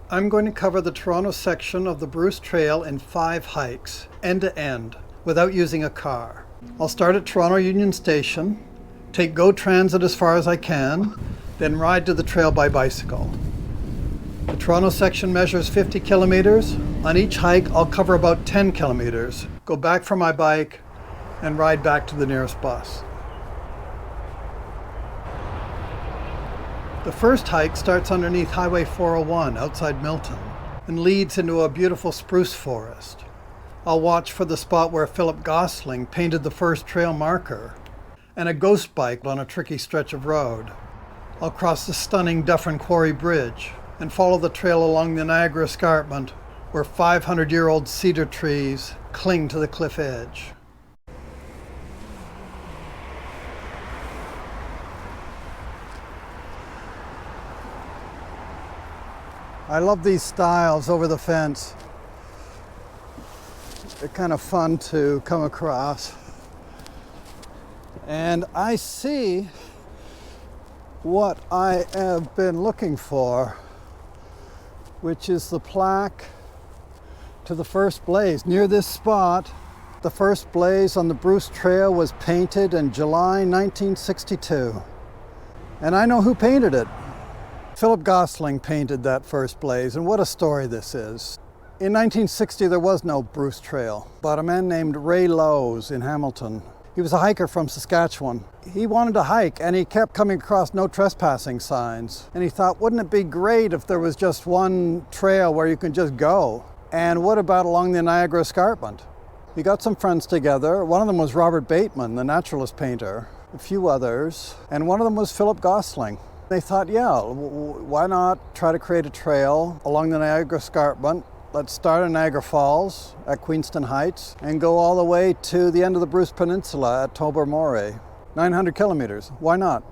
I'm going to cover the Toronto section of the Bruce Trail in 5 hikes, end to end, without using a car. I'll start at Toronto Union Station, take GO Transit as far as I can, then ride to the trail by bicycle. The Toronto section measures 50 kilometers. On each hike, I'll cover about 10 kilometers, go back for my bike, and ride back to the nearest bus. The first hike starts underneath Highway 401 outside Milton and leads into a beautiful spruce forest. I'll watch for the spot where Philip Gosling painted the first trail marker and a ghost bike on a tricky stretch of road. I'll cross the stunning Dufferin Quarry Bridge and follow the trail along the Niagara Escarpment where 500-year-old cedar trees cling to the cliff edge. I love these stiles over the fence. They're kind of fun to come across. And I see what I have been looking for, which is the plaque to the first blaze. Near this spot, the first blaze on the Bruce Trail was painted in July 1962. And I know who painted it. Philip Gosling painted that first blaze, and what a story this is. In 1960, there was no Bruce Trail, but a man named Ray Lowes in Hamilton. He was a hiker from Saskatchewan. He wanted to hike, and he kept coming across no trespassing signs. And he thought, wouldn't it be great if there was just one trail where you can just go? And what about along the Niagara Escarpment? He got some friends together. One of them was Robert Bateman, the naturalist painter, a few others, and one of them was Philip Gosling. They thought, yeah, why not try to create a trail along the Niagara Escarpment? Let's start at Niagara Falls at Queenston Heights and go all the way to the end of the Bruce Peninsula at Tobermory. 900 kilometers, why not?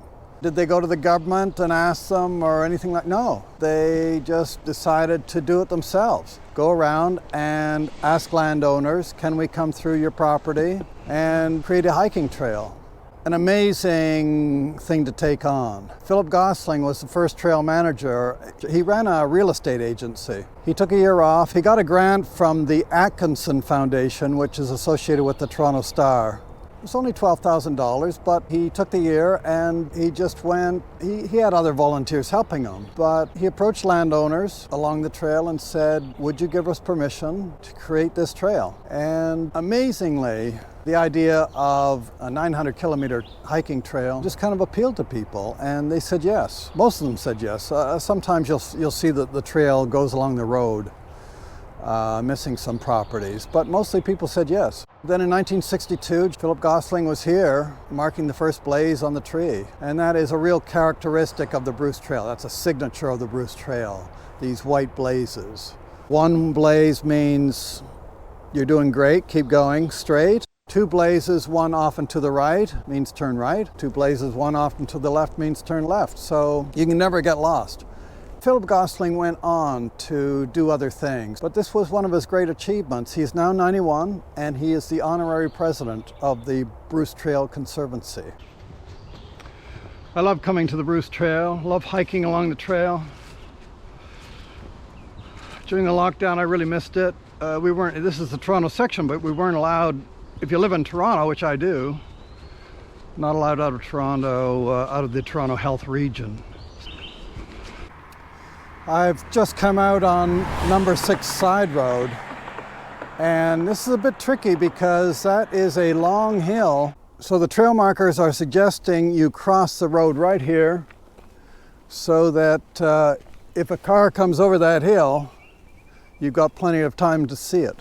Did they go to the government and ask them or anything like? No, they just decided to do it themselves. Go around and ask landowners, can we come through your property and create a hiking trail? An amazing thing to take on. Philip Gosling was the first trail manager. He ran a real estate agency. He took a year off. He got a grant from the Atkinson Foundation, which is associated with the Toronto Star. It was only $12,000, but he took the year and he just went. He had other volunteers helping him, but he approached landowners along the trail and said, would you give us permission to create this trail? And amazingly, the idea of a 900 kilometer hiking trail just kind of appealed to people, and they said yes. Most of them said yes. Sometimes you'll see that the trail goes along the road, missing some properties, but mostly people said yes. Then in 1962, Philip Gosling was here marking the first blaze on the tree, and that is a real characteristic of the Bruce Trail. That's a signature of the Bruce Trail, these white blazes. One blaze means you're doing great, keep going straight. 2 blazes, one off and to the right, means turn right. 2 blazes, one off and to the left, means turn left. So you can never get lost. Philip Gosling went on to do other things, but this was one of his great achievements. He is now 91, and he is the honorary president of the Bruce Trail Conservancy. I love coming to the Bruce Trail, love hiking along the trail. During the lockdown, I really missed it. This is the Toronto section, but we weren't allowed. If you live in Toronto, which I do, not allowed out of Toronto, out of the Toronto Health region. I've just come out on number 6 side road, and this is a bit tricky because that is a long hill. So the trail markers are suggesting you cross the road right here so that if a car comes over that hill, you've got plenty of time to see it.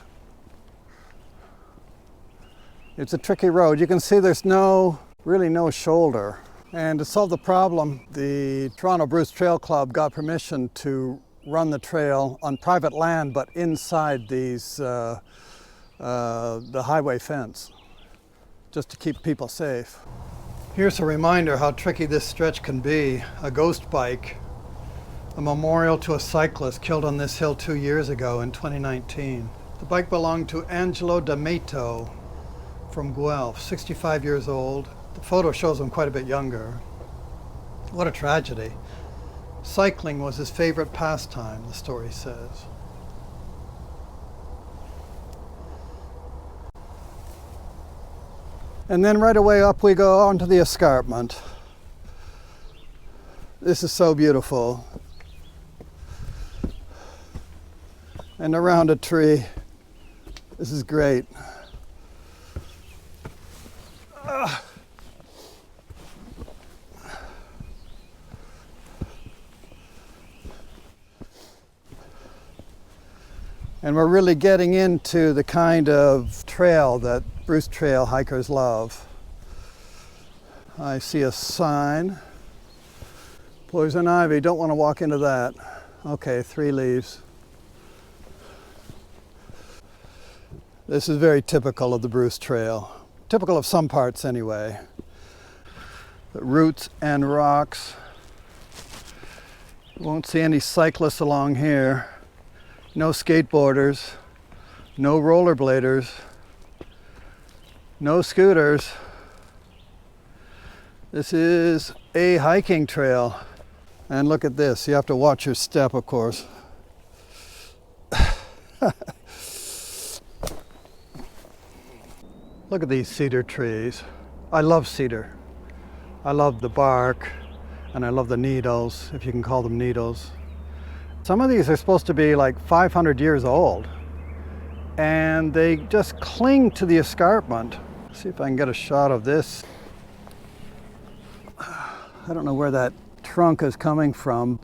It's a tricky road. You can see there's really no shoulder. And to solve the problem, the Toronto Bruce Trail Club got permission to run the trail on private land, but inside the highway fence, just to keep people safe. Here's a reminder how tricky this stretch can be. A ghost bike, a memorial to a cyclist killed on this hill 2 years ago in 2019. The bike belonged to Angelo D'Amato from Guelph, 65 years old. The photo shows him quite a bit younger. What a tragedy. Cycling was his favorite pastime, the story says. And then right away up we go onto the escarpment. This is so beautiful. And around a tree. This is great. And we're really getting into the kind of trail that Bruce Trail hikers love. I see a sign. Poison ivy, don't want to walk into that. Okay, 3 leaves. This is very typical of the Bruce Trail. Typical of some parts anyway. The roots and rocks. Won't see any cyclists along here. No skateboarders, no rollerbladers, no scooters. This is a hiking trail. And look at this, you have to watch your step, of course. Look at these cedar trees. I love cedar. I love the bark, and I love the needles, if you can call them needles. Some of these are supposed to be like 500 years old, and they just cling to the escarpment. Let's see if I can get a shot of this. I don't know where that trunk is coming from.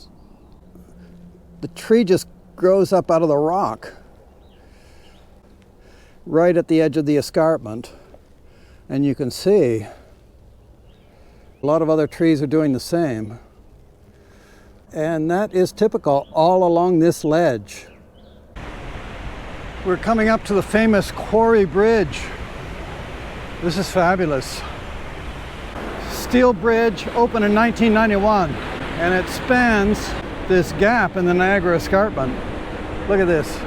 The tree just grows up out of the rock, right at the edge of the escarpment, and you can see a lot of other trees are doing the same. And that is typical all along this ledge. We're coming up to the famous Quarry Bridge. This is fabulous. Steel bridge opened in 1991, and it spans this gap in the Niagara Escarpment. Look at this.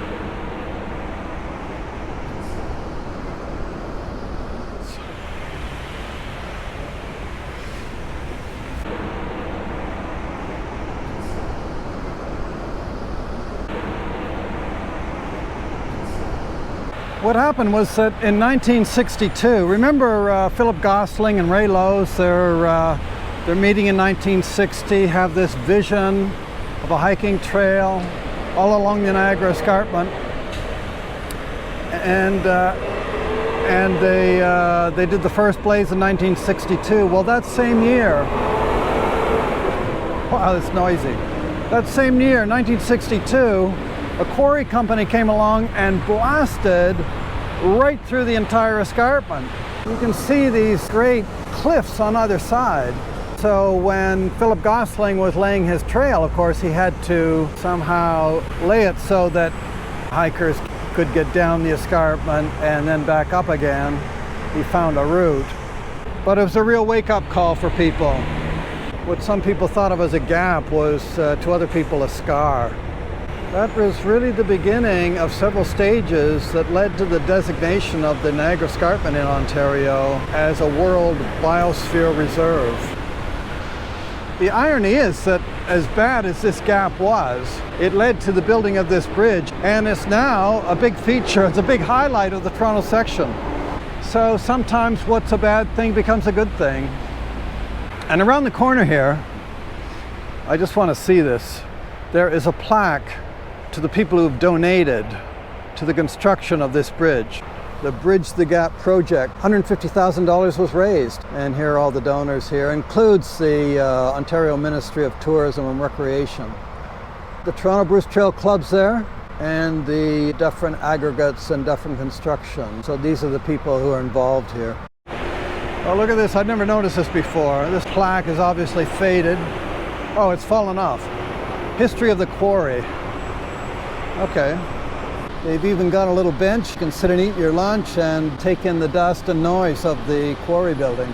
What happened was that in 1962, remember Philip Gosling and Ray Lowes, they're meeting in 1960, have this vision of a hiking trail all along the Niagara Escarpment, and they did the first blaze in 1962. Well, that same year, wow, it's noisy. That same year, 1962, a quarry company came along and blasted right through the entire escarpment. You can see these great cliffs on either side. So when Philip Gosling was laying his trail, of course, he had to somehow lay it so that hikers could get down the escarpment and then back up again. He found a route. But it was a real wake-up call for people. What some people thought of as a gap was, to other people, a scar. That was really the beginning of several stages that led to the designation of the Niagara Escarpment in Ontario as a World Biosphere Reserve. The irony is that as bad as this gap was, it led to the building of this bridge, and it's now a big feature, it's a big highlight of the Toronto section. So sometimes what's a bad thing becomes a good thing. And around the corner here, I just want to see this. There is a plaque to the people who've donated to the construction of this bridge. The Bridge the Gap project, $150,000 was raised. And here are all the donors here, includes the Ontario Ministry of Tourism and Recreation. The Toronto Bruce Trail Club's there, and the Dufferin Aggregates and Dufferin Construction. So these are the people who are involved here. Oh, look at this, I'd never noticed this before. This plaque is obviously faded. Oh, it's fallen off. History of the quarry. Okay. They've even got a little bench. You can sit and eat your lunch and take in the dust and noise of the quarry building.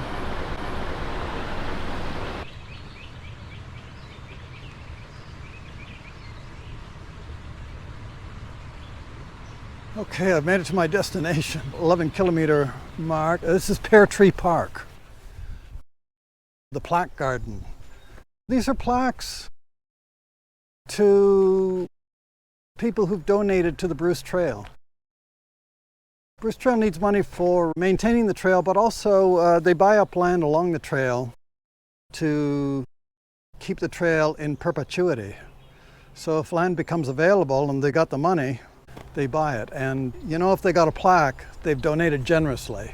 Okay, I've made it to my destination, 11-kilometer mark. This is Pear Tree Park, the plaque garden. These are plaques to people who've donated to the Bruce Trail. Bruce Trail needs money for maintaining the trail, but also they buy up land along the trail to keep the trail in perpetuity. So if land becomes available and they got the money, they buy it. And you know, if they got a plaque, they've donated generously.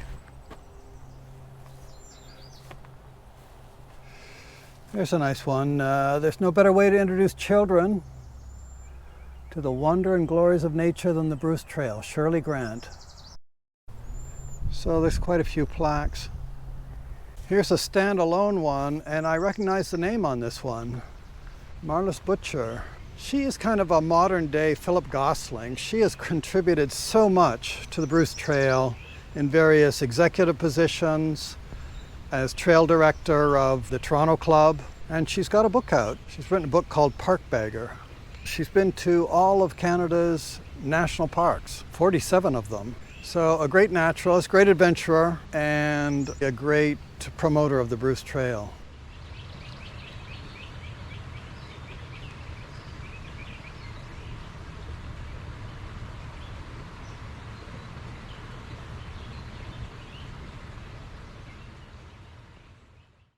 Here's a nice one. There's no better way to introduce children to the wonder and glories of nature than the Bruce Trail. Shirley Grant. So there's quite a few plaques. Here's a standalone one, and I recognize the name on this one. Marlis Butcher. She is kind of a modern day Philip Gosling. She has contributed so much to the Bruce Trail in various executive positions, as trail director of the Toronto Club, and she's got a book out. She's written a book called Park Bagger. She's been to all of Canada's national parks, 47 of them. So a great naturalist, great adventurer, and a great promoter of the Bruce Trail.